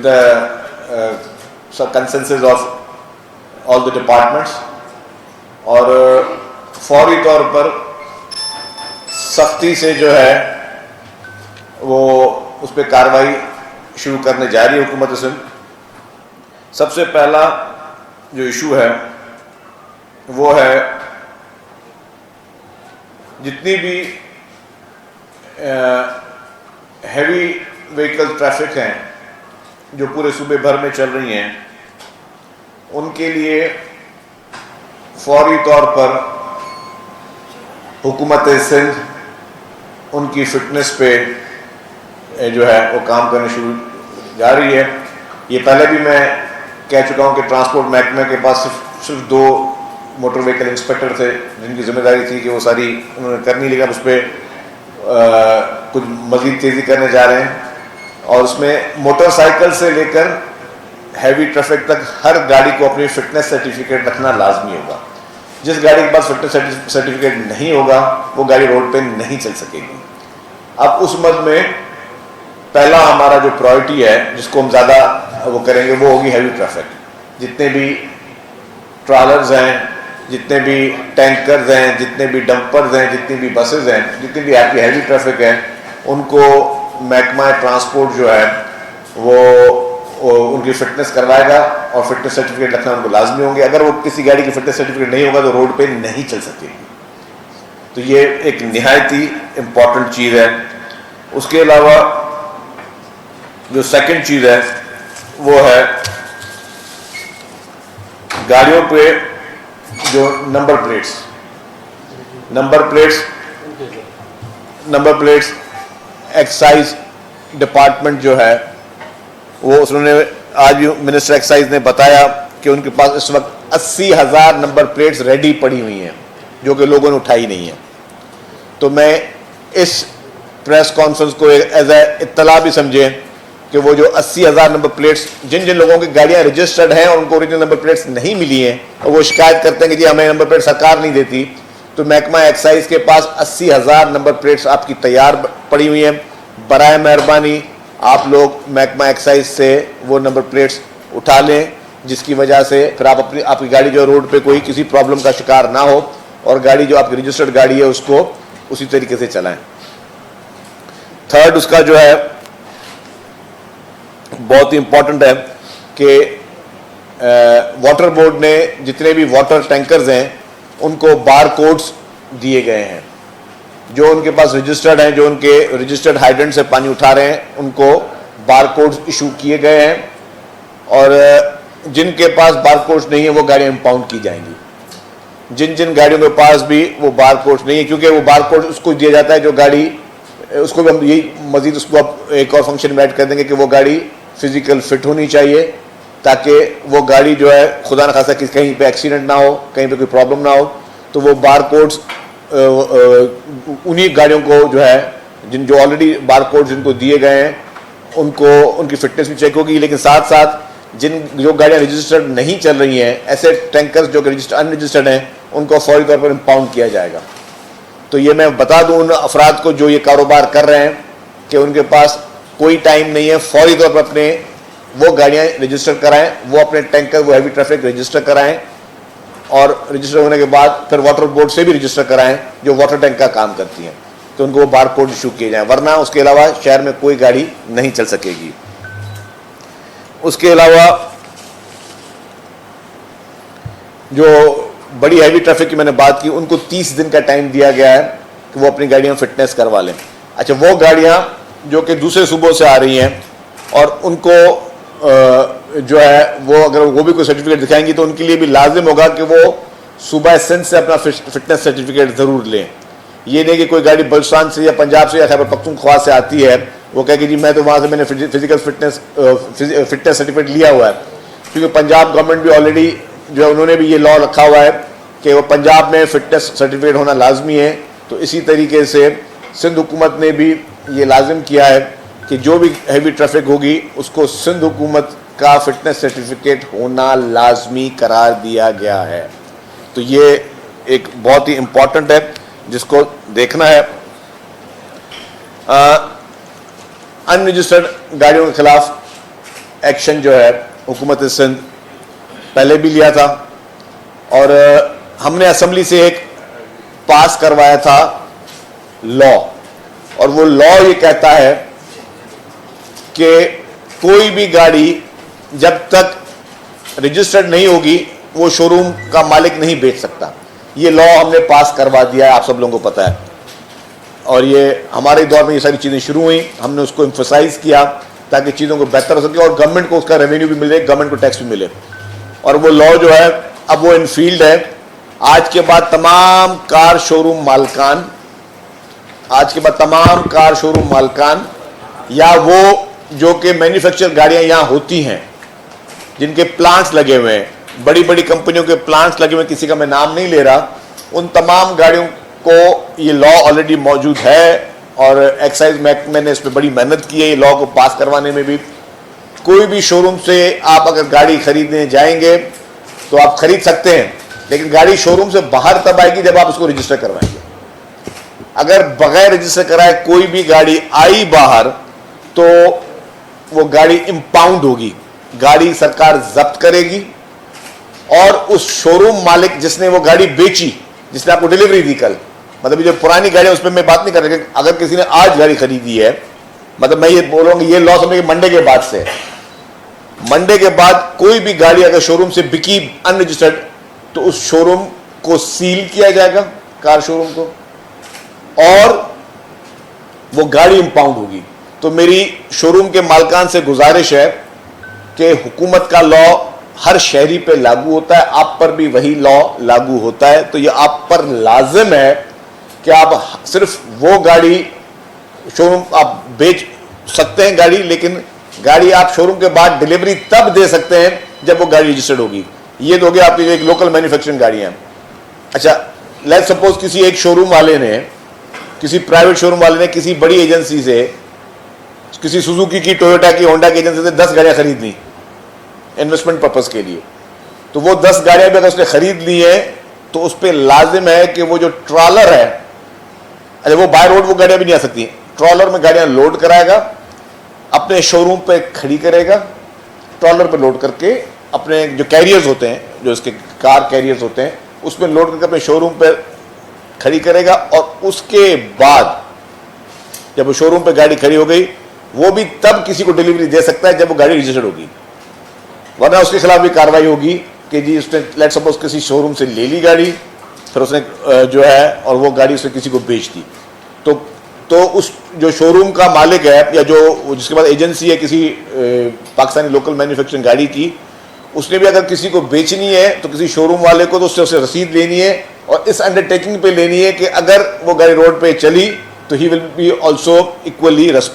the consensus of all the departments और फौरी तौर पर सख्ती से जो है वो उस पर कार्रवाई शुरू करने जा रही है हुकूमत सिंध। सबसे पहला जो इशू है वो है जितनी भी हैवी व्हीकल ट्रैफिक हैं जो पूरे सूबे भर में चल रही हैं उनके लिए फौरी तौर पर हुकूमत सिंध उनकी फिटनेस पे जो है वो काम करने शुरू जा रही है। ये पहले भी मैं कह चुका हूँ कि ट्रांसपोर्ट महकमे के पास सिर्फ 2 मोटर व्हीकल इंस्पेक्टर थे जिनकी जिम्मेदारी थी कि वो सारी उन्होंने करनी, लेकिन उस पर कुछ मज़ीद तेज़ी करने जा रहे हैं और उसमें मोटरसाइकिल से लेकर हैवी ट्रैफिक तक हर गाड़ी को अपनी फिटनेस सर्टिफिकेट रखना लाजमी होगा। जिस गाड़ी के पास फिटनेस सर्टिफिकेट नहीं होगा वो गाड़ी रोड पे नहीं चल सकेगी। अब उस मद में पहला हमारा जो प्रायोरिटी है जिसको हम ज़्यादा वो करेंगे वो होगी हैवी ट्रैफिक। जितने भी ट्रॉलर्स हैं, जितने भी टैंकर्स हैं, जितने भी डंपर्स हैं, जितनी भी बसेज हैं, जितनी भी आपकी हैवी ट्रैफिक है उनको महकमा ट्रांसपोर्ट जो है वो उनकी फिटनेस करवाएगा और फिटनेस सर्टिफिकेट रखना उनको लाजमी होंगे। अगर वो किसी गाड़ी की फिटनेस सर्टिफिकेट नहीं होगा तो रोड पे नहीं चल सकेगी। तो ये एक निहायत ही इम्पॉर्टेंट चीज़ है। उसके अलावा जो सेकंड चीज़ है वो है गाड़ियों पे जो नंबर प्लेट्स एक्साइज डिपार्टमेंट जो है वो उन्होंने आज मिनिस्टर एक्साइज ने बताया कि उनके पास इस वक्त 80,000 नंबर प्लेट्स रेडी पड़ी हुई हैं जो कि लोगों ने उठाई नहीं है। तो मैं इस प्रेस कॉन्फ्रेंस को एज ए इत्तला भी समझें कि वो जो 80,000 नंबर प्लेट्स जिन जिन लोगों की गाड़ियां रजिस्टर्ड हैं और उनको ओरिजिनल नंबर प्लेट्स नहीं मिली हैं और वो शिकायत करते हैं कि जी हमें नंबर प्लेट सरकार नहीं देती, तो महकमा एक्साइज के पास 80,000 नंबर प्लेट्स आपकी तैयार पड़ी हुई हैं। बराए मेहरबानी आप लोग महकमा एक्साइज से वो नंबर प्लेट्स उठा लें जिसकी वजह से फिर आप आपकी गाड़ी जो रोड पे कोई किसी प्रॉब्लम का शिकार ना हो और गाड़ी जो आपकी रजिस्टर्ड गाड़ी है उसको उसी तरीके से चलाएं। थर्ड उसका जो है बहुत ही इंपॉर्टेंट है कि वाटर बोर्ड ने जितने भी वाटर टैंकर्स हैं उनको बार कोड्स दिए गए हैं। जो उनके पास रजिस्टर्ड हैं, जो उनके रजिस्टर्ड हाइड्रेंट से पानी उठा रहे हैं उनको बार कोड्स इशू किए गए हैं और जिनके पास बार कोड्स नहीं है वो गाड़ियाँ इम्पाउंड की जाएंगी। जिन जिन गाड़ियों के पास भी वो बार कोड्स नहीं है, क्योंकि वो बार कोड उसको दिया जाता है जो गाड़ी, उसको भी हम यही मजीद उसको अब एक और फंक्शन में ऐड कर देंगे कि वो गाड़ी फिजिकल फिट होनी चाहिए ताकि वो गाड़ी जो है खुदा न खासा कि कहीं पे एक्सीडेंट ना हो, कहीं पे कोई प्रॉब्लम ना हो। तो वो बार कोड्स उन्हीं गाड़ियों को जो है जो ऑलरेडी बार कोड्स जिनको दिए गए हैं उनको उनकी फिटनेस भी चेक होगी, लेकिन साथ साथ जो गाड़ियाँ रजिस्टर्ड नहीं चल रही हैं, ऐसे टैंकर्स जो अनरजिस्टर्ड हैं उनको फौरी तौर पर इम्पाउंड किया जाएगा। तो ये मैं बता दूं उन अफराद को जो ये कारोबार कर रहे हैं कि उनके पास कोई टाइम नहीं है, फौरी तौर पर अपने वो गाड़ियाँ रजिस्टर कराएं, वो अपने टैंकर वो हैवी ट्रैफिक रजिस्टर कराएं और रजिस्टर होने के बाद फिर वाटर बोर्ड से भी रजिस्टर कराएं जो वाटर टैंक का काम करती हैं, तो उनको वो बार कोड इशू किए जाएं, वरना उसके अलावा शहर में कोई गाड़ी नहीं चल सकेगी। उसके अलावा जो बड़ी हैवी ट्रैफिक की मैंने बात की उनको 30 दिन का टाइम दिया गया है कि वो अपनी गाड़ियाँ फिटनेस करवा लें। अच्छा, वो गाड़ियाँ जो कि दूसरे सूबों से आ रही हैं और उनको जो है वो अगर वो भी कोई सर्टिफिकेट दिखाएंगी तो उनके लिए भी लाजिम होगा कि वो सूबा सिंध से अपना फिटनेस सर्टिफिकेट ज़रूर लें। ये नहीं कि कोई गाड़ी बलुचिस्तान से या पंजाब से या खैबर पख्तूनख्वा से आती है वो कहे कि जी मैं तो वहाँ से मैंने फिजिकल फिटनेस सर्टिफिकेट लिया हुआ है, क्योंकि पंजाब गवर्नमेंट भी ऑलरेडी जो है उन्होंने भी ये लॉ रखा हुआ है कि वो पंजाब में फिटनेस सर्टिफिकेट होना लाजमी है। तो इसी तरीके से सिंध हुकूमत ने भी ये लाजिम किया है कि जो भी हैवी ट्रैफिक होगी उसको सिंध हुकूमत का फिटनेस सर्टिफिकेट होना लाजमी करार दिया गया है। तो ये एक बहुत ही इम्पॉर्टेंट है जिसको देखना है। अनरजिस्टर्ड गाड़ियों के खिलाफ एक्शन जो है हुकूमत सिंध पहले भी लिया था और हमने असेंबली से एक पास करवाया था लॉ, और वो लॉ ये कहता है कि कोई भी गाड़ी जब तक रजिस्टर्ड नहीं होगी वो शोरूम का मालिक नहीं बेच सकता। ये लॉ हमने पास करवा दिया है, आप सब लोगों को पता है, और ये हमारे दौर में ये सारी चीज़ें शुरू हुई, हमने उसको एम्फसाइज किया ताकि चीज़ों को बेहतर हो सके और गवर्नमेंट को उसका रेवेन्यू भी मिले, गवर्नमेंट को टैक्स भी मिले। और वो लॉ जो है अब वो इन फील्ड है। आज के बाद तमाम कार शोरूम मालकान या वो जो कि मैन्युफैक्चर गाड़ियां यहां होती हैं, जिनके प्लांट्स लगे हुए हैं, बड़ी बड़ी कंपनियों के प्लांट्स लगे हुए हैं, किसी का मैं नाम नहीं ले रहा, उन तमाम गाड़ियों को ये लॉ ऑलरेडी मौजूद है और एक्साइज महकमे ने इस पर बड़ी मेहनत की है ये लॉ को पास करवाने में भी। कोई भी शोरूम से आप अगर गाड़ी खरीदने जाएंगे तो आप खरीद सकते हैं, लेकिन गाड़ी शोरूम से बाहर तब आएगी जब आप उसको रजिस्टर करवाएंगे। अगर बगैर रजिस्टर कराए कोई भी गाड़ी आई बाहर तो वो गाड़ी इंपाउंड होगी, गाड़ी सरकार जब्त करेगी और उस शोरूम मालिक जिसने वो गाड़ी बेची, जिसने आपको डिलीवरी दी कल, मतलब जो पुरानी गाड़ी है उस पर मैं बात नहीं कर रहा, अगर किसी ने आज गाड़ी खरीदी है, मतलब मैं ये बोल रहा हूँ ये लॉ समझे मंडे के बाद से, मंडे के बाद कोई भी गाड़ी अगर शोरूम से बिकी अनरजिस्टर्ड तो उस शोरूम को सील किया जाएगा, कार शोरूम को, और वो गाड़ी इंपाउंड होगी। तो मेरी शोरूम के मालकान से गुजारिश है कि हुकूमत का लॉ हर शहरी पे लागू होता है, आप पर भी वही लॉ लागू होता है। तो ये आप पर लाजिम है कि आप सिर्फ वो गाड़ी शोरूम आप बेच सकते हैं गाड़ी, लेकिन गाड़ी आप शोरूम के बाद डिलीवरी तब दे सकते हैं जब वो गाड़ी रजिस्टर्ड होगी। ये तो हो गया आपकी जो एक लोकल मैन्युफैक्चरिंग गाड़ियां। अच्छा, लेट्स सपोज किसी एक शोरूम वाले ने, किसी प्राइवेट शोरूम वाले ने किसी बड़ी एजेंसी से, किसी सुजुकी की, टोयोटा की, होंडा की एजेंसी से 10 गाड़ियां खरीद ली इन्वेस्टमेंट पर्पस के लिए, तो वो 10 गाड़ियां भी अगर उसने खरीद ली है तो उस पर लाजिम है कि वो जो ट्रॉलर है, अच्छा वो बाय रोड वो गाड़ियां भी नहीं आ सकती, ट्रॉलर में गाड़ियां लोड कराएगा, अपने शोरूम पे खड़ी करेगा, ट्रॉलर पे लोड करके अपने जो कैरियर्स होते हैं, जो इसके कार कैरियर्स होते हैं, उसमें लोड करके अपने शोरूम पे खड़ी करेगा, और उसके बाद जब वो शोरूम पे गाड़ी खड़ी हो गई वो भी तब किसी को डिलीवरी दे सकता है जब वो गाड़ी रजिस्टर्ड होगी, वरना उसके खिलाफ भी कार्रवाई होगी कि जी उसने लेट सपोज किसी शोरूम से ले ली गाड़ी, फिर उसने जो है और वो गाड़ी उसने किसी को बेच दी, तो उस जो शोरूम का मालिक है या जो जिसके पास एजेंसी है किसी पाकिस्तानी लोकल मैन्युफैक्चरिंग गाड़ी की, उसने भी अगर किसी को बेचनी है तो किसी शोरूम वाले को तो उससे रसीद लेनी है और इस अंडरटेकिंग पे लेनी है कि अगर वो गाड़ी रोड पे चली तो he will be also equally responsible.